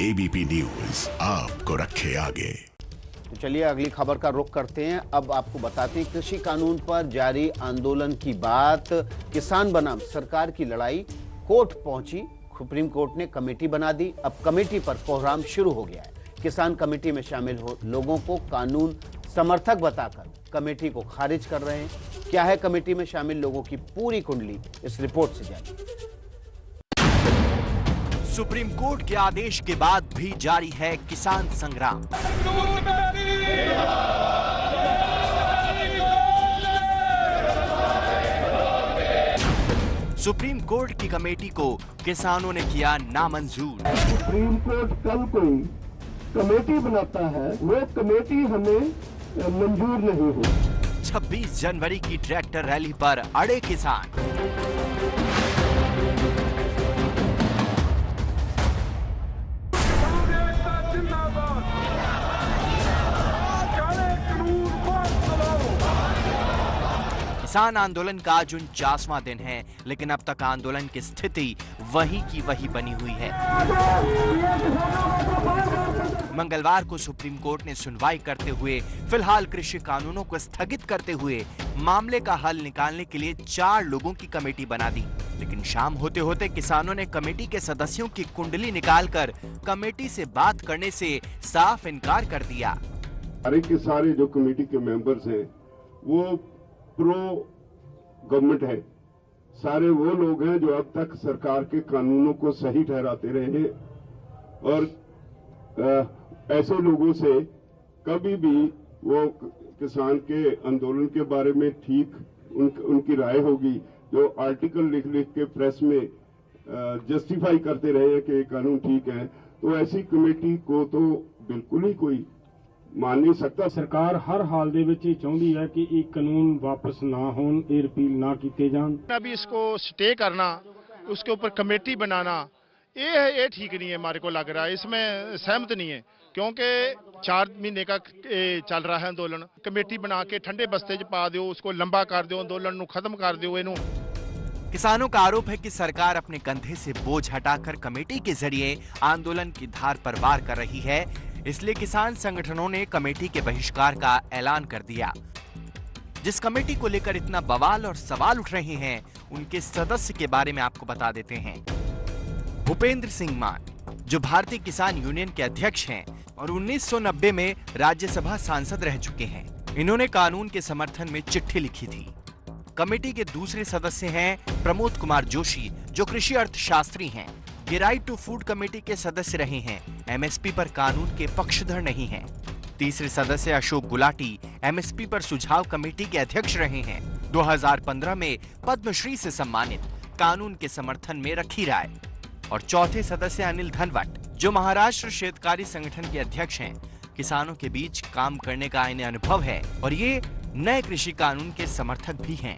ABP news आपको रखे आगे। तो चलिए अगली खबर का रुख करते हैं। अब आपको बताते हैं कृषि कानून पर जारी आंदोलन की बात। किसान बनाम सरकार की लड़ाई कोर्ट पहुंची। सुप्रीम कोर्ट ने कमेटी बना दी। अब कमेटी पर कोहराम शुरू हो गया है। किसान कमेटी में शामिल लोगों को कानून समर्थक बताकर कमेटी को खारिज कर रहे हैं। क्या है कमेटी में शामिल लोगों की पूरी कुंडली, इस रिपोर्ट से जानिए। सुप्रीम कोर्ट के आदेश के बाद भी जारी है किसान संग्राम। सुप्रीम कोर्ट की कमेटी को किसानों ने किया नामंजूर। सुप्रीम कोर्ट कल कोई कमेटी बनाता है, वो कमेटी हमें मंजूर नहीं हुई। 26 जनवरी की ट्रैक्टर रैली पर अड़े किसान। किसान आंदोलन का आज 49वां दिन है, लेकिन अब तक आंदोलन की स्थिति वही की वही बनी हुई है। मंगलवार को सुप्रीम कोर्ट ने सुनवाई करते हुए फिलहाल कृषि कानूनों को स्थगित करते हुए मामले का हल निकालने के लिए 4 लोगों की कमेटी बना दी। लेकिन शाम होते होते किसानों ने कमेटी के सदस्यों की कुंडली निकालकर कमेटी से बात करने से साफ इनकार कर दिया। सारे के सारे जो कमेटी के मेंबर्स हैं वो प्रो गवर्नमेंट है। सारे वो लोग हैं जो अब तक सरकार के कानूनों को सही ठहराते रहे हैं और ऐसे लोगों से कभी भी वो किसान के आंदोलन के बारे में ठीक उनकी राय होगी जो आर्टिकल लिख लिख के प्रेस में जस्टिफाई करते रहे हैं कि ये कानून ठीक है, तो ऐसी कमेटी को तो बिल्कुल ही कोई मान नहीं सकता। सरकार हर हाल दे विच चाहती है कि ये कानून वापस ना होन, ये रिपील ना किए जान। अभी इसको स्टे करना, उसके ऊपर कमेटी बनाना, ये ठीक नहीं है। हमारे को लग रहा है इसमें सहमत नहीं है, क्योंकि 4 महीने का चल रहा है आंदोलन। कमेटी बना के ठंडे बस्ते च पा दो, उसको लंबा कर दो, आंदोलन को खत्म कर दो। इनू किसानों का आरोप है कि सरकार अपने कंधे से बोझ हटाकर कमेटी के जरिए आंदोलन की धार पर वार कर रही है। इसलिए किसान संगठनों ने कमेटी के बहिष्कार का ऐलान कर दिया। जिस कमेटी को लेकर इतना बवाल और सवाल उठ रहे हैं, उनके सदस्य के बारे में आपको बता देते हैं। भूपेंद्र सिंह मान, जो भारतीय किसान यूनियन के अध्यक्ष हैं और 1990 में राज्यसभा सांसद रह चुके हैं। इन्होंने कानून के समर्थन में चिट्ठी लिखी थी। कमेटी के दूसरे सदस्य हैं प्रमोद कुमार जोशी, जो कृषि अर्थशास्त्री हैं। ये राइट टू फूड कमेटी के सदस्य रहे हैं। एमएसपी पर कानून के पक्षधर नहीं हैं। तीसरे सदस्य अशोक गुलाटी एमएसपी पर सुझाव कमेटी के अध्यक्ष रहे हैं। 2015 में पद्मश्री से सम्मानित, कानून के समर्थन में रखी राय। और चौथे सदस्य अनिल धनवट, जो महाराष्ट्र शेतकारी संगठन के अध्यक्ष हैं। किसानों के बीच काम करने का इन्हें अनुभव है और ये नए कृषि कानून के समर्थक भी हैं।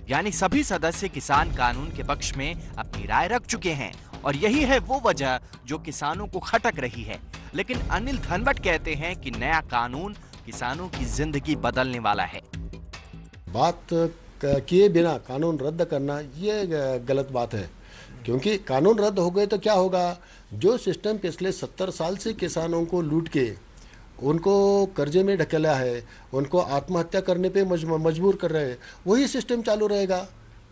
यानी सभी सदस्य किसान कानून के पक्ष में अपनी राय रख चुके हैं और यही है वो वजह जो किसानों को खटक रही है। लेकिन अनिल धनवट कहते हैं कि नया कानून किसानों की जिंदगी बदलने वाला है। बात किए बिना कानून रद्द करना ये गलत बात है, क्योंकि कानून रद्द हो गए तो क्या होगा। जो सिस्टम पिछले 70 साल से किसानों को लूट के उनको कर्जे में ढकेला है, उनको आत्महत्या करने पे मजबूर कर रहे हैं, वही सिस्टम चालू रहेगा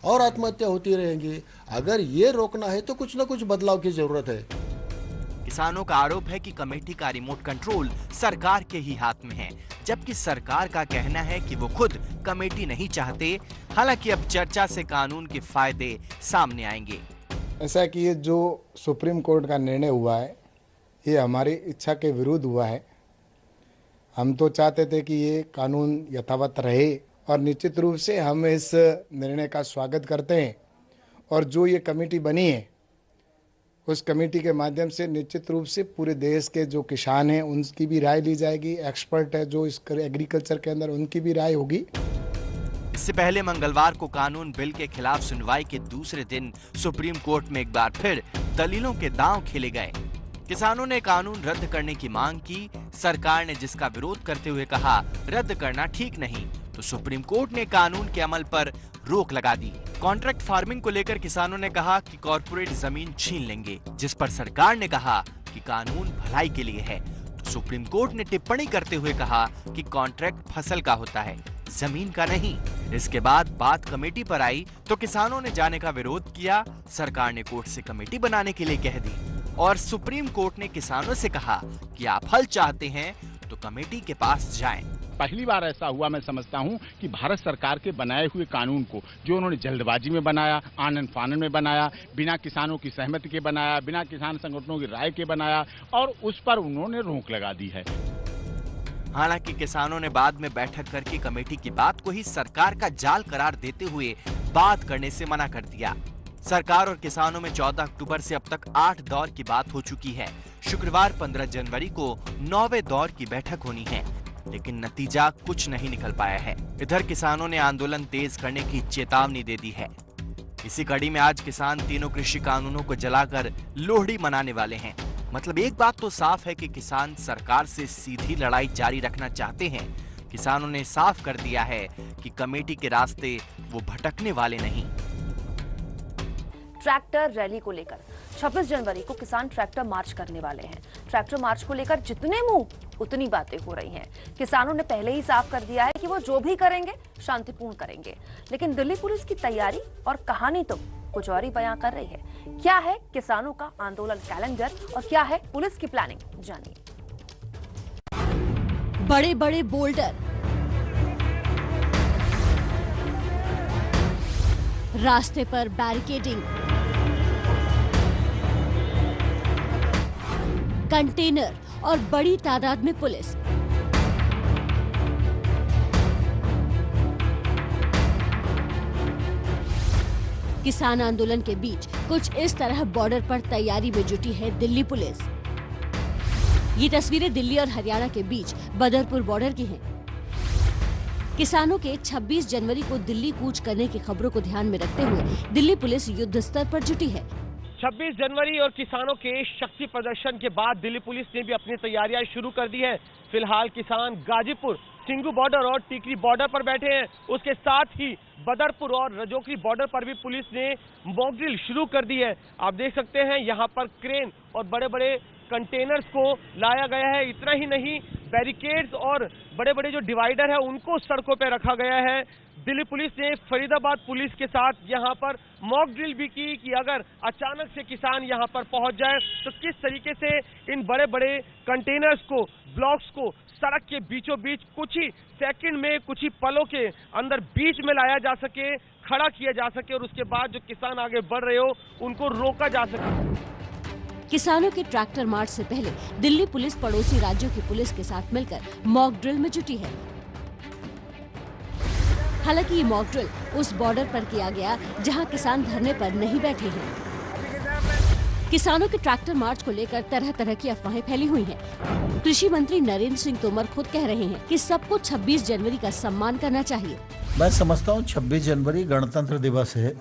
और आत्महत्या होती रहेंगी। अगर ये रोकना है तो कुछ न कुछ बदलाव की जरूरत है। किसानों का आरोप है कि कमेटी का रिमोट कंट्रोल सरकार के ही हाथ में है, जबकि सरकार का कहना है कि वो खुद कमेटी नहीं चाहते। हालांकि अब चर्चा से कानून के फायदे सामने आएंगे। ऐसा कि ये जो सुप्रीम कोर्ट का निर्णय हुआ है, ये हमारी इच्छा के विरुद्ध हुआ है। हम तो चाहते थे कि ये कानून यथावत रहे और निश्चित रूप से हम इस निर्णय का स्वागत करते हैं। और जो ये कमेटी बनी है, उस कमेटी के माध्यम से निश्चित रूप से पूरे देश के जो किसान हैं उनकी भी राय ली जाएगी। एक्सपर्ट है जो इस एग्रीकल्चर के अंदर, उनकी भी राय होगी। इससे पहले मंगलवार को कानून बिल के खिलाफ सुनवाई के दूसरे दिन सुप्रीम कोर्ट में एक बार फिर दलीलों के दांव खेले गए। किसानों ने कानून रद्द करने की मांग की। सरकार ने जिसका विरोध करते हुए कहा रद्द करना ठीक नहीं, तो सुप्रीम कोर्ट ने कानून के अमल पर रोक लगा दी। कॉन्ट्रैक्ट फार्मिंग को लेकर किसानों ने कहा कि कॉर्पोरेट जमीन छीन लेंगे, जिस पर सरकार ने कहा कि कानून भलाई के लिए है। तो सुप्रीम कोर्ट ने टिप्पणी करते हुए कहा कि कॉन्ट्रैक्ट फसल का होता है, जमीन का नहीं। इसके बाद बात कमेटी पर आई तो किसानों ने जाने का विरोध किया। सरकार ने कोर्ट से कमेटी बनाने के लिए कह दी और सुप्रीम कोर्ट ने किसानों से कहा कि आप हल चाहते हैं तो कमेटी के पास जाएं। पहली बार ऐसा हुआ मैं समझता हूं कि भारत सरकार के बनाए हुए कानून को जो उन्होंने जल्दबाजी में बनाया, आनन फानन में बनाया, बिना किसानों की सहमति के बनाया, बिना किसान संगठनों की राय के बनाया और उस पर उन्होंने रोक लगा दी है। हालांकि किसानों ने बाद में बैठक करके कमेटी की बात को ही सरकार का जाल करार देते हुए बात करने से मना कर दिया। सरकार और किसानों में 14 अक्टूबर से अब तक 8 दौर की बात हो चुकी है। शुक्रवार 15 जनवरी को 9वें दौर की बैठक होनी है, लेकिन नतीजा कुछ नहीं निकल पाया है। इधर किसानों ने आंदोलन तेज करने की चेतावनी दे दी है। इसी कड़ी में आज किसान तीनों कृषि कानूनों को जलाकर लोहड़ी मनाने वाले हैं। मतलब एक बात तो साफ है कि किसान सरकार से सीधी लड़ाई जारी रखना चाहते हैं। किसानों ने साफ कर दिया है कि कमेटी के रास्ते वो भटकने वाले नहीं। ट्रैक्टर रैली को लेकर 26 जनवरी को किसान ट्रैक्टर मार्च करने वाले हैं। ट्रैक्टर मार्च को लेकर जितने मुंह उतनी बातें हो रही हैं। किसानों ने पहले ही साफ कर दिया है कि वो जो भी करेंगे शांतिपूर्ण करेंगे, लेकिन दिल्ली पुलिस की तैयारी और कहानी तो कुछ और ही बयां कर रही है। क्या है किसानों का आंदोलन कैलेंडर और क्या है पुलिस की प्लानिंग, जानिए। बड़े बड़े बोल्डर, रास्ते पर बैरिकेडिंग, कंटेनर और बड़ी तादाद में पुलिस। किसान आंदोलन के बीच कुछ इस तरह बॉर्डर पर तैयारी में जुटी है दिल्ली पुलिस। ये तस्वीरें दिल्ली और हरियाणा के बीच बदरपुर बॉर्डर की हैं। किसानों के 26 जनवरी को दिल्ली कूच करने की खबरों को ध्यान में रखते हुए दिल्ली पुलिस युद्ध स्तर पर जुटी है। 26 जनवरी और किसानों के शक्ति प्रदर्शन के बाद दिल्ली पुलिस ने भी अपनी तैयारियां शुरू कर दी है। फिलहाल किसान गाजीपुर, सिंगू बॉर्डर और टीकरी बॉर्डर पर बैठे हैं। उसके साथ ही बदरपुर और रजौरी बॉर्डर पर भी पुलिस ने मॉक ड्रिल शुरू कर दी है। आप देख सकते हैं यहाँ पर क्रेन और बड़े बड़े कंटेनर्स को लाया गया है। इतना ही नहीं, बैरिकेड्स और बड़े बड़े जो डिवाइडर है उनको सड़कों पर रखा गया है। दिल्ली पुलिस ने फरीदाबाद पुलिस के साथ यहाँ पर मॉक ड्रिल भी की कि अगर अचानक से किसान यहाँ पर पहुँच जाए तो किस तरीके से इन बड़े बड़े कंटेनर्स को, ब्लॉक्स को सड़क के बीचों बीच कुछ ही सेकंड में, कुछ ही पलों के अंदर बीच में लाया जा सके, खड़ा किया जा सके और उसके बाद जो किसान आगे बढ़ रहे हो उनको रोका जा सके। किसानों के ट्रैक्टर मार्च से पहले दिल्ली पुलिस पड़ोसी राज्यों की पुलिस के साथ मिलकर मॉक ड्रिल में जुटी है। हालांकि ये मॉक ड्रिल उस बॉर्डर पर किया गया जहां किसान धरने पर नहीं बैठे हैं। किसानों के ट्रैक्टर मार्च को लेकर तरह तरह की अफवाहें फैली हुई हैं। कृषि मंत्री नरेंद्र सिंह तोमर खुद कह रहे हैं कि सबको 26 जनवरी का सम्मान करना चाहिए। मैं समझता हूँ 26 जनवरी गणतंत्र दिवस है।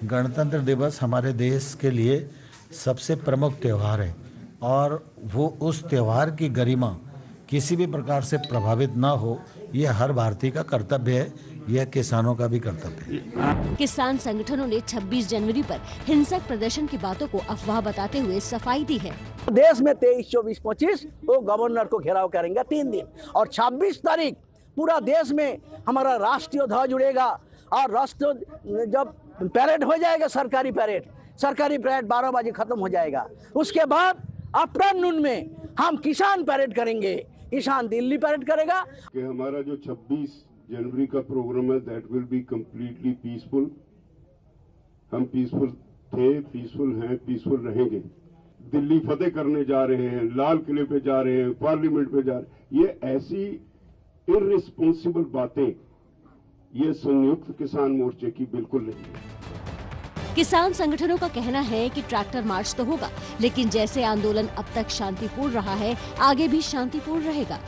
गणतंत्र दिवस हमारे देश के लिए सबसे प्रमुख त्योहार है और वो उस त्योहार की गरिमा किसी भी प्रकार से प्रभावित न हो, ये हर भारतीय का कर्तव्य है। यह किसानों का भी कर्तव्य है। किसान संगठनों ने 26 जनवरी पर हिंसक प्रदर्शन की बातों को अफवाह बताते हुए सफाई दी है। देश में 23, 24, 25 वो गवर्नर को घेराव करेंगे 3 दिन और 26 तारीख पूरा देश में हमारा राष्ट्रीय ध्वज उड़ेगा और राष्ट्रीय जब परेड हो जाएगा, सरकारी परेड 12 बजे खत्म हो जाएगा। उसके बाद आफ्टरनून में हम किसान परेड करेंगे। किसान दिल्ली परेड करेगा कि हमारा जो 26 जनवरी का प्रोग्राम है that will be completely peaceful. हम पीसफुल थे, पीसफुल हैं, पीसफुल रहेंगे। दिल्ली फतेह करने जा रहे हैं, लाल किले पे जा रहे हैं, पार्लियामेंट पे जा रहे हैं। ये ऐसी इररिस्पॉन्सिबल बातें ये संयुक्त किसान मोर्चे की बिल्कुल नहीं है। किसान संगठनों का कहना है कि ट्रैक्टर मार्च तो होगा, लेकिन जैसे आंदोलन अब तक शांतिपूर्ण रहा है, आगे भी शांतिपूर्ण रहेगा।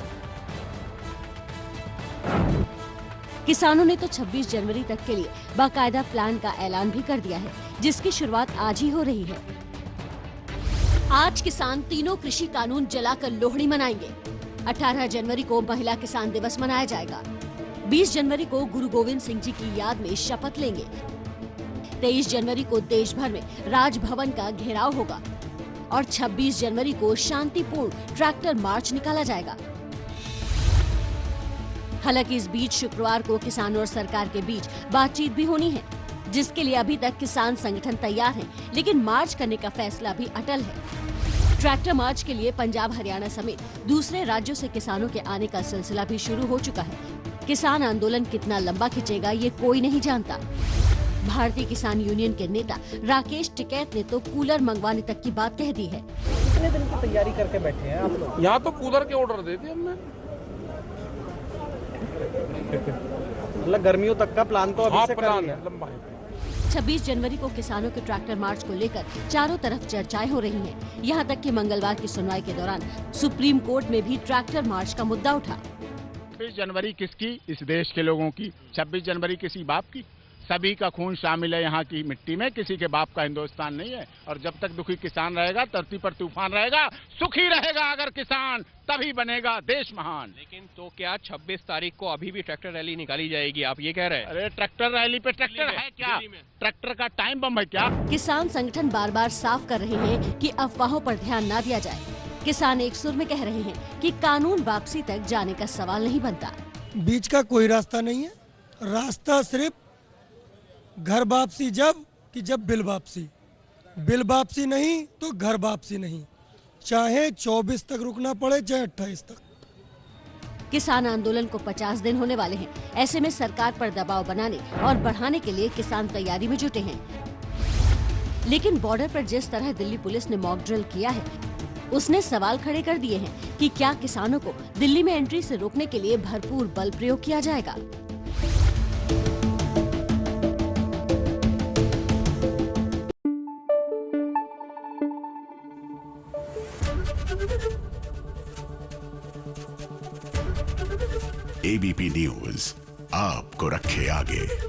किसानों ने तो 26 जनवरी तक के लिए बाकायदा प्लान का ऐलान भी कर दिया है, जिसकी शुरुआत आज ही हो रही है। आज किसान तीनों कृषि कानून जलाकर लोहड़ी मनाएंगे। 18 जनवरी को महिला किसान दिवस मनाया जाएगा। 20 जनवरी को गुरु गोविंद सिंह जी की याद में शपथ लेंगे। 23 जनवरी को देश भर में राजभवन का घेराव होगा और 26 जनवरी को शांतिपूर्ण ट्रैक्टर मार्च निकाला जाएगा। हालांकि इस बीच शुक्रवार को किसानों और सरकार के बीच बातचीत भी होनी है, जिसके लिए अभी तक किसान संगठन तैयार हैं, लेकिन मार्च करने का फैसला भी अटल है। ट्रैक्टर मार्च के लिए पंजाब, हरियाणा समेत दूसरे राज्यों से किसानों के आने का सिलसिला भी शुरू हो चुका है। किसान आंदोलन कितना लंबा खिंचेगा ये कोई नहीं जानता। भारतीय किसान यूनियन के नेता राकेश टिकैत ने तो कूलर मंगवाने तक की बात कह दी है। कितने दिन की तैयारी करके बैठे हैं आप लोग? यहाँ तो कूलर के ऑर्डर दे दिए हमने। मतलब गर्मियों तक का प्लान तो अभी से प्लान कर है, लंबा है। 26 जनवरी को किसानों के ट्रैक्टर मार्च को लेकर चारों तरफ चर्चाएं हो रही हैं। यहां तक कि मंगलवार की सुनवाई के दौरान सुप्रीम कोर्ट में भी ट्रैक्टर मार्च का मुद्दा उठा। 26 जनवरी किसकी? इस देश के लोगों की। 26 जनवरी किसी बाप की? सभी का खून शामिल है यहाँ की मिट्टी में, किसी के बाप का हिंदुस्तान नहीं है। और जब तक दुखी किसान रहेगा, धरती पर तूफान रहेगा। सुखी रहेगा अगर किसान, तभी बनेगा देश महान। लेकिन तो क्या 26 तारीख को अभी भी ट्रैक्टर रैली निकाली जाएगी, आप ये कह रहे हैं? अरे ट्रैक्टर रैली पे ट्रैक्टर है क्या? ट्रैक्टर का टाइम बम है क्या? किसान संगठन बार बार साफ कर रहे हैं कि अफवाहों पर ध्यान न दिया जाए। किसान एक सुर में कह रहे हैं कि कानून वापसी तक जाने का सवाल नहीं बनता। बीच का कोई रास्ता नहीं है। रास्ता सिर्फ घर वापसी, जब बिल वापसी नहीं तो घर वापसी नहीं, चाहे 24 तक रुकना पड़े चाहे 28 तक। किसान आंदोलन को 50 दिन होने वाले हैं। ऐसे में सरकार पर दबाव बनाने और बढ़ाने के लिए किसान तैयारी में जुटे हैं। लेकिन बॉर्डर पर जिस तरह दिल्ली पुलिस ने मॉक ड्रिल किया है, उसने सवाल खड़े कर दिए हैं कि क्या किसानों को दिल्ली में एंट्री से रोकने के लिए भरपूर बल प्रयोग किया जाएगा। एबीपी न्यूज आपको रखे आगे।